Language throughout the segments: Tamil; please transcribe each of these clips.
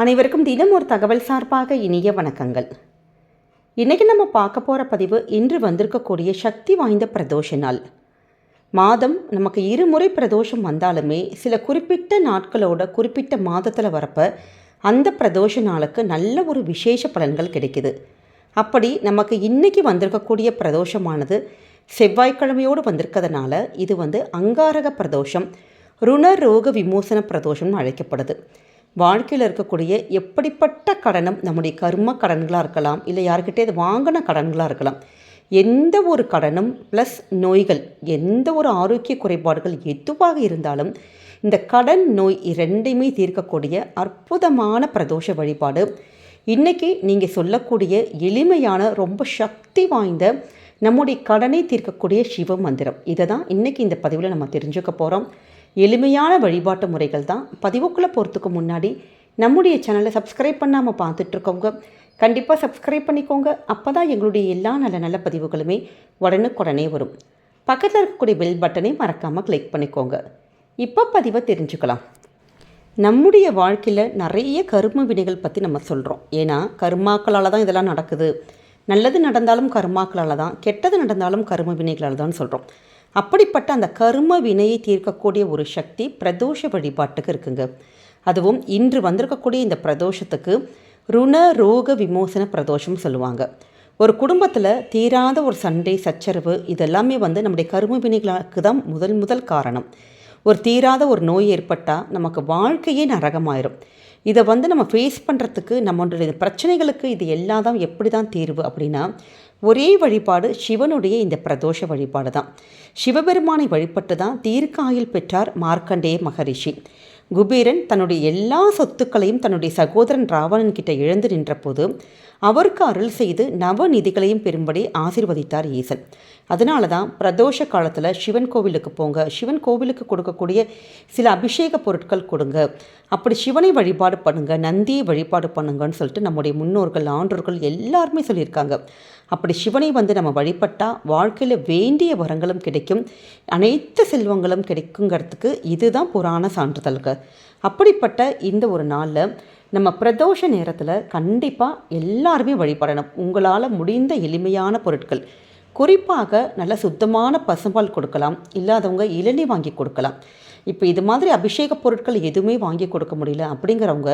அனைவருக்கும் தினம் ஒரு தகவல் சார்பாக இனிய வணக்கங்கள். இன்றைக்கி நம்ம பார்க்க போகிற பதிவு இன்று வந்திருக்கக்கூடிய சக்தி வாய்ந்த பிரதோஷ நாள். மாதம் நமக்கு இருமுறை பிரதோஷம் வந்தாலுமே சில குறிப்பிட்ட நாட்களோட குறிப்பிட்ட மாதத்தில் வரப்போ அந்த பிரதோஷ நாளுக்கு நல்ல ஒரு விசேஷ பலன்கள் கிடைக்குது. அப்படி நமக்கு இன்றைக்கி வந்திருக்கக்கூடிய பிரதோஷமானது செவ்வாய்க்கிழமையோடு வந்திருக்கிறதுனால இது அங்காரக பிரதோஷம், ருணரோக விமோசன பிரதோஷம்னு அழைக்கப்படுது. வாழ்க்கையில் இருக்கக்கூடிய எப்படிப்பட்ட கடனும் நம்முடைய கர்ம கடன்களாக இருக்கலாம், இல்லை யார்கிட்டே இது வாங்கின கடன்களாக இருக்கலாம், எந்த ஒரு கடனும் ப்ளஸ் நோய்கள், எந்த ஒரு ஆரோக்கிய குறைபாடுகள் எதுவாக இருந்தாலும் இந்த கடன் நோய் இரண்டையுமே தீர்க்கக்கூடிய அற்புதமான பிரதோஷ வழிபாடு இன்றைக்கி நீங்கள் சொல்லக்கூடிய எளிமையான ரொம்ப சக்தி வாய்ந்த நம்முடைய கடனை தீர்க்கக்கூடிய சிவ மந்திரம். இதை தான் இன்றைக்கி இந்த பதிவில் நம்ம தெரிஞ்சுக்க போகிறோம். எளிமையான வழிபாட்டு முறைகள் தான். பதிவுக்குள்ளே போகிறதுக்கு முன்னாடி நம்முடைய சேனலை சப்ஸ்கிரைப் பண்ணாமல் பார்த்துட்ருக்கோங்க, கண்டிப்பாக சப்ஸ்கிரைப் பண்ணிக்கோங்க. அப்போ தான் எங்களுடைய எல்லா நல்ல நல்ல பதிவுகளுமே உடனுக்குடனே வரும். பக்கத்தில் இருக்கக்கூடிய பெல் பட்டனை மறக்காமல் கிளிக் பண்ணிக்கோங்க. இப்போ பதிவை தெரிஞ்சுக்கலாம். நம்முடைய வாழ்க்கையில் நிறைய கர்ம வினைகள் பற்றி நம்ம சொல்கிறோம். ஏன்னா கர்மாக்களால் தான் இதெல்லாம் நடக்குது. நல்லது நடந்தாலும் கர்மாக்களால் தான், கெட்டது நடந்தாலும் கர்ம வினைகளால் தான் சொல்கிறோம். அப்படிப்பட்ட அந்த கர்ம வினையை தீர்க்கக்கூடிய ஒரு சக்தி பிரதோஷ வழிபாட்டுக்கு இருக்குங்க. அதுவும் இன்று வந்திருக்கக்கூடிய இந்த பிரதோஷத்துக்கு ருண ரோக விமோசன பிரதோஷம் சொல்லுவாங்க. ஒரு குடும்பத்தில் தீராத ஒரு சண்டை சச்சரவு இதெல்லாமே நம்முடைய கர்ம வினைகளுக்கு தான் முதல் காரணம். ஒரு தீராத ஒரு நோய் ஏற்பட்டால் நமக்கு வாழ்க்கையே நரகமாயிரும். இதை நம்ம ஃபேஸ் பண்ணுறதுக்கு நம்மளுடைய பிரச்சனைகளுக்கு இது எல்லாம் தான் எப்படி தான் தீர்வு அப்படின்னா ஒரே வழிபாடு சிவனுடைய இந்த பிரதோஷ வழிபாடு தான். சிவபெருமானை வழிபட்டு தான் தீர்க்காயுள் பெற்றார் மார்க்கண்டேய மகரிஷி. குபேரன் தன்னுடைய எல்லா சொத்துக்களையும் தன்னுடைய சகோதரன் ராவணன் கிட்ட இழந்து நின்ற போது அவருக்கு அருள் செய்து நவநிதிகளையும் பெறும்படி ஆசீர்வதித்தார் ஈசன். அதனால தான் பிரதோஷ காலத்தில் சிவன் கோவிலுக்கு போங்க, சிவன் கோவிலுக்கு கொடுக்கக்கூடிய சில அபிஷேக பொருட்கள் கொடுங்க, அப்படி சிவனை வழிபாடு பண்ணுங்க, நந்தியை வழிபாடு பண்ணுங்கன்னு சொல்லிட்டு நம்முடைய முன்னோர்கள் ஆன்றோர்கள் எல்லாருமே சொல்லியிருக்காங்க. அப்படி சிவனை நம்ம வழிபட்டால் வாழ்க்கையில் வேண்டிய வரங்களும் கிடைக்கும், அனைத்து செல்வங்களும் கிடைக்குங்கிறதுக்கு இதுதான் புராண சான்றிதழ்கள். அப்படிப்பட்ட இந்த ஒரு நாளில் நம்ம பிரதோஷ நேரத்தில் கண்டிப்பாக எல்லாருமே வழிபடணும். உங்களால் முடிந்த எளிமையான பொருட்கள், குறிப்பாக நல்ல சுத்தமான பசும்பால் கொடுக்கலாம், இல்லாதவங்க இளநீ வாங்கி கொடுக்கலாம். இப்போ இது மாதிரி அபிஷேக பொருட்கள் எதுவுமே வாங்கி கொடுக்க முடியல அப்படிங்கிறவங்க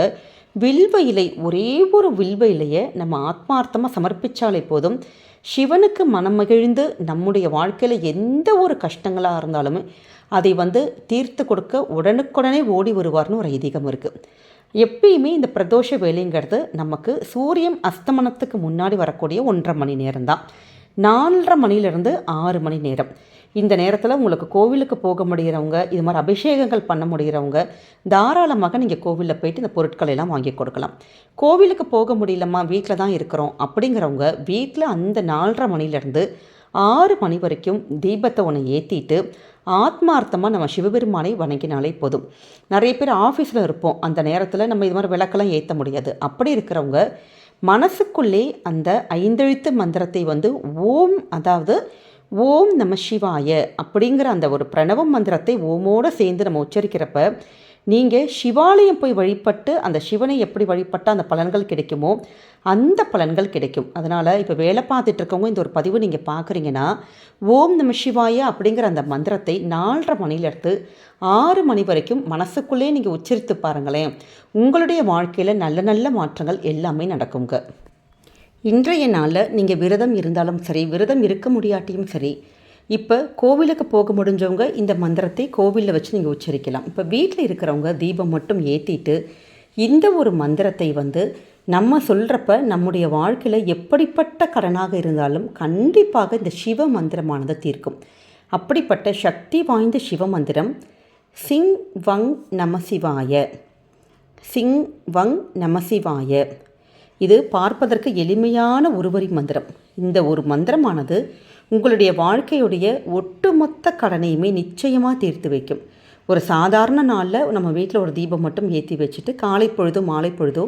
வில்வ இலை, ஒரே ஒரு வில்வ இலையை நம்ம ஆத்மார்த்தமாக சமர்ப்பித்தாலே போதும். சிவனுக்கு மனமகிழ்ந்து நம்முடைய வாழ்க்கையில் எந்த ஒரு கஷ்டங்களாக இருந்தாலுமே அதை தீர்த்து கொடுக்க உடனுக்குடனே ஓடி வருவார்னு ஒரு ஐதீகம் இருக்குது. எப்பயுமே இந்த பிரதோஷ வேலைங்கிறது நமக்கு சூரியன் அஸ்தமனத்துக்கு முன்னாடி வரக்கூடிய 1.5 மணி நேரம் தான். 4.5 மணிலேருந்து 6 மணி நேரம். இந்த நேரத்தில் உங்களுக்கு கோவிலுக்கு போக முடிகிறவங்க, இது மாதிரி அபிஷேகங்கள் பண்ண முடிகிறவங்க தாராளமாக நீங்கள் கோவிலில் போயிட்டு இந்த பொருட்களை எல்லாம் வாங்கி கொடுக்கலாம். கோவிலுக்கு போக முடியலம்மா, வீட்டில் தான் இருக்கிறோம் அப்படிங்கிறவங்க வீட்டில் அந்த 4.5 மணிலேருந்து 6 மணி வரைக்கும் தீபத்தை ஒன்று ஏற்றிட்டு ஆத்மார்த்தமாக நம்ம சிவபெருமானை வணங்கினாலே போதும். நிறைய பேர் ஆஃபீஸில் இருப்போம், அந்த நேரத்தில் நம்ம இது மாதிரி விளக்கெல்லாம் ஏற்ற முடியாது. அப்படி இருக்கிறவங்க மனசுக்குள்ளே அந்த 5 எழுத்து மந்திரத்தை ஓம், அதாவது ஓம் நம சிவாய அப்படிங்கிற அந்த ஒரு பிரணவ மந்திரத்தை ஓமோடு சேர்ந்து நம்ம உச்சரிக்கிறப்ப நீங்கள் சிவாலயம் போய் வழிபட்டு அந்த சிவனை எப்படி வழிபட்டால் அந்த பலன்கள் கிடைக்குமோ அந்த பலன்கள் கிடைக்கும். அதனால் இப்போ வேலை பார்த்துட்டு இருக்கவங்க இந்த ஒரு பதிவு நீங்கள் பார்க்குறீங்கன்னா ஓம் நம சிவாய அப்படிங்கிற அந்த மந்திரத்தை 4.5 மணிலேருந்து 6 மணி வரைக்கும் மனசுக்குள்ளே நீங்கள் உச்சரித்து பாருங்களேன். உங்களுடைய வாழ்க்கையில் நல்ல நல்ல மாற்றங்கள் எல்லாமே நடக்குங்க. இன்றைய நாளில் நீங்கள் விரதம் இருந்தாலும் சரி, விரதம் இருக்க முடியாட்டியும் சரி, இப்போ கோவிலுக்கு போக முடிஞ்சவங்க இந்த மந்திரத்தை கோவிலில் வச்சு நீங்கள் உச்சரிக்கலாம். இப்போ வீட்டில் இருக்கிறவங்க தீபம் மட்டும் ஏற்றிட்டு இந்த ஒரு மந்திரத்தை நம்ம சொல்கிறப்ப நம்முடைய வாழ்க்கையில் எப்படிப்பட்ட கடனாக இருந்தாலும் கண்டிப்பாக இந்த சிவ மந்திரமானது தீர்க்கும். அப்படிப்பட்ட சக்தி வாய்ந்த சிவ மந்திரம் சிங் வங் நமசிவாய, சிங் வங் நமசிவாய. இது பார்ப்பதற்கு எளிமையான ஒருவரி மந்திரம். இந்த ஒரு மந்திரமானது உங்களுடைய வாழ்க்கையுடைய ஒட்டுமொத்த கடனையுமே நிச்சயமாக தீர்த்து வைக்கும். ஒரு சாதாரண நாளில் நம்ம வீட்டில் ஒரு தீபம் மட்டும் ஏற்றி வச்சுட்டு காலை பொழுதோ மாலை பொழுதோ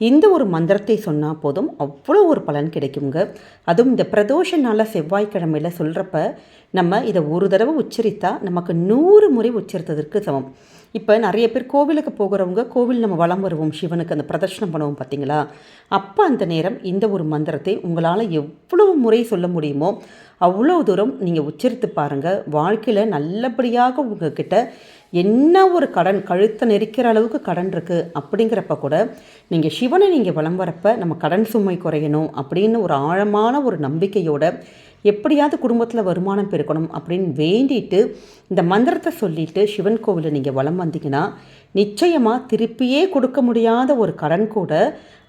இந்த ஒரு மந்திரத்தை சொன்னால் போதும், அவ்வளோ ஒரு பலன் கிடைக்குங்க. அதுவும் இந்த பிரதோஷ நாளில் செவ்வாய்க்கிழமையில் சொல்கிறப்ப நம்ம இதை ஒரு தடவை உச்சரித்தா நமக்கு 100 முறை உச்சரித்ததற்கு சமம். இப்போ நிறைய பேர் கோவிலுக்கு போகிறவங்க கோவில் நம்ம வலம் வருவோம், சிவனுக்கு அந்த பிரதர்ஷனம் பண்ணுவோம் பார்த்தீங்களா? அப்போ அந்த நேரம் இந்த ஒரு மந்திரத்தை உங்களால் எவ்வளவு முறை சொல்ல முடியுமோ அவ்வளோ தூரம் நீங்கள் உச்சரித்து பாருங்கள். வாழ்க்கையில் நல்லபடியாக உங்ககிட்ட என்ன ஒரு கடன் கழுத்தை நெரிக்கிற அளவுக்கு கடன் இருக்குது அப்படிங்கிறப்ப கூட நீங்கள் சிவனை நீங்கள் வலம் வரப்போ நம்ம கடன் சுமை குறையணும் அப்படின்னு ஒரு ஆழமான ஒரு நம்பிக்கையோட எப்படியாவது குடும்பத்தில் வருமானம் பெருக்கணும் அப்படின்னு வேண்டிட்டு இந்த மந்திரத்தை சொல்லிவிட்டு சிவன் கோவிலை நீங்கள் வலம் வந்தீங்கன்னா நிச்சயமாக திருப்பியே கொடுக்க முடியாத ஒரு கடன் கூட,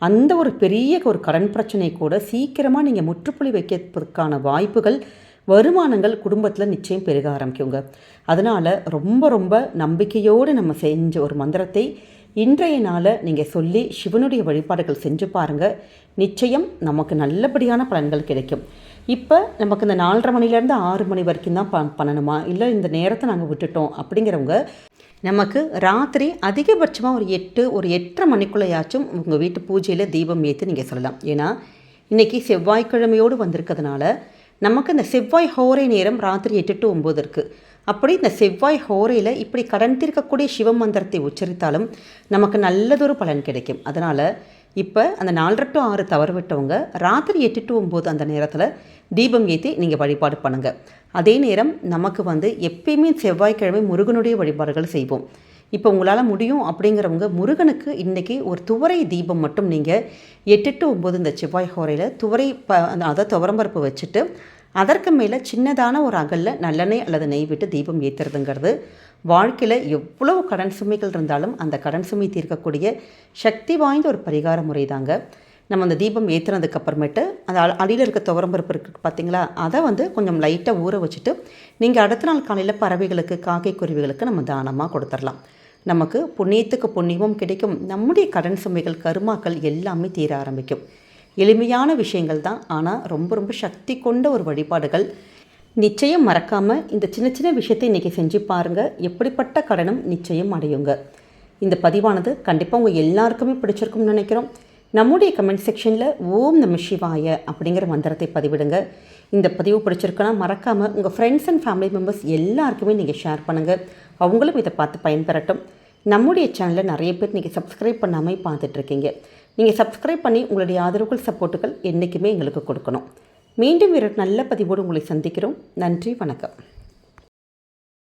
அந்த ஒரு பெரிய ஒரு கடன் பிரச்சனை கூட சீக்கிரமாக நீங்கள் முற்றுப்புள்ளி வைக்கிறதுக்கான வாய்ப்புகள், வருமானங்கள் குடும்பத்தில் நிச்சயம் பெருக ஆரம்பிக்குங்க. அதனால் ரொம்ப ரொம்ப நம்பிக்கையோடு நம்ம செஞ்ச ஒரு மந்திரத்தை இன்றைய நாளை நீங்கள் சொல்லி சிவனுடைய வழிபாடுகள் செஞ்சு பாருங்கள். நிச்சயம் நமக்கு நல்லபடியான பலன்கள் கிடைக்கும். இப்போ நமக்கு இந்த 4:30 மணிலேருந்து 6 மணி வரைக்கும் தான் பண்ணணுமா, இல்லை இந்த நேரத்தை நாங்கள் விட்டுட்டோம் அப்படிங்கிறவங்க நமக்கு ராத்திரி அதிகபட்சமாக ஒரு 8:30 மணிக்குள்ளேயாச்சும் உங்கள் வீட்டு பூஜையில் தீபம் ஏற்றி நீங்கள் சொல்லலாம். ஏன்னா இன்றைக்கி செவ்வாய்க்கிழமையோடு வந்திருக்கிறதுனால நமக்கு இந்த செவ்வாய் ஹோரை நேரம் ராத்திரி 8 to 9 இருக்குது. அப்படி இந்த செவ்வாய் ஹோரையில் இப்படி கடன் தீர்க்கக்கூடிய சிவ மந்திரத்தை உச்சரித்தாலும் நமக்கு நல்லதொரு பலன் கிடைக்கும். அதனால் இப்போ அந்த 4:30 to 6 தவறு விட்டவங்க ராத்திரி 8 to 9 அந்த நேரத்தில் தீபம் ஏற்றி நீங்கள் வழிபாடு பண்ணுங்கள். அதே நேரம் நமக்கு எப்பயுமே செவ்வாய்க்கிழமை முருகனுடைய வழிபாடுகள் செய்வோம். இப்போ உங்களால் முடியும் அப்படிங்கிறவங்க முருகனுக்கு இன்றைக்கி ஒரு துவரை தீபம் மட்டும் நீங்கள் 8 to 9 இந்த செவ்வாய் ஹோரையில் துவரை அதை துவரம்பருப்பு வச்சுட்டு அதற்கு மேலே சின்னதான ஒரு அகலில் நல்லெண்ணெய் அல்லது நெய் விட்டு தீபம் ஏற்றுறதுங்கிறது வாழ்க்கையில் எவ்வளவு கடன் சுமைகள் இருந்தாலும் அந்த கடன் சுமை தீர்க்கக்கூடிய சக்தி வாய்ந்த ஒரு பரிகார முறை தாங்க. நம்ம அந்த தீபம் ஏற்றுனதுக்கப்புறமேட்டு அந்த அடியில் இருக்க துவரம்பருப்பு இருக்குது பார்த்தீங்களா, அதை கொஞ்சம் லைட்டாக ஊற வச்சுட்டு நீங்கள் அடுத்த நாள் காலையில் பறவைகளுக்கு, காக்கை குருவிகளுக்கு நம்ம தானமாக கொடுத்துடலாம். நமக்கு புண்ணியத்துக்கு புண்ணியமும் கிடைக்கும், நம்முடைய கடன் சுமைகள் கருமாக்கள் எல்லாமே தீர ஆரம்பிக்கும். எளிமையான விஷயங்கள் தான், ஆனால் ரொம்ப ரொம்ப சக்தி கொண்ட ஒரு வழிபாடுகள். நிச்சயம் மறக்காமல் இந்த சின்ன சின்ன விஷயத்தை இன்றைக்கி செஞ்சு பாருங்கள். எப்படிப்பட்ட கடனும் நிச்சயம் அடையுங்க. இந்த பதிவானது கண்டிப்பாக உங்கள் எல்லாருக்குமே பிடிச்சிருக்கும்னு நினைக்கிறோம். நம்முடைய கமெண்ட் செக்ஷனில் ஓம் நம சிவாய அப்படிங்கிற மந்திரத்தை பதிவிடுங்க. இந்த பதிவு பிடிச்சிருக்குன்னா மறக்காமல் உங்கள் ஃப்ரெண்ட்ஸ் அண்ட் ஃபேமிலி மெம்பர்ஸ் எல்லாருக்குமே நீங்கள் ஷேர் பண்ணுங்கள். அவங்களும் இதை பார்த்து பயன்பெறட்டும். நம்முடைய சேனலில் நிறைய பேர் நீங்கள் சப்ஸ்கிரைப் பண்ணாமல் பார்த்துட்ருக்கீங்க. நீங்கள் சப்ஸ்கிரைப் பண்ணி உங்களுடைய ஆதரவுகள், சப்போர்ட்டுகள் என்றைக்குமே எங்களுக்கு கொடுக்கணும். மீண்டும் வேறு நல்ல பதிவோடு உங்களை சந்திக்கிறோம். நன்றி, வணக்கம்.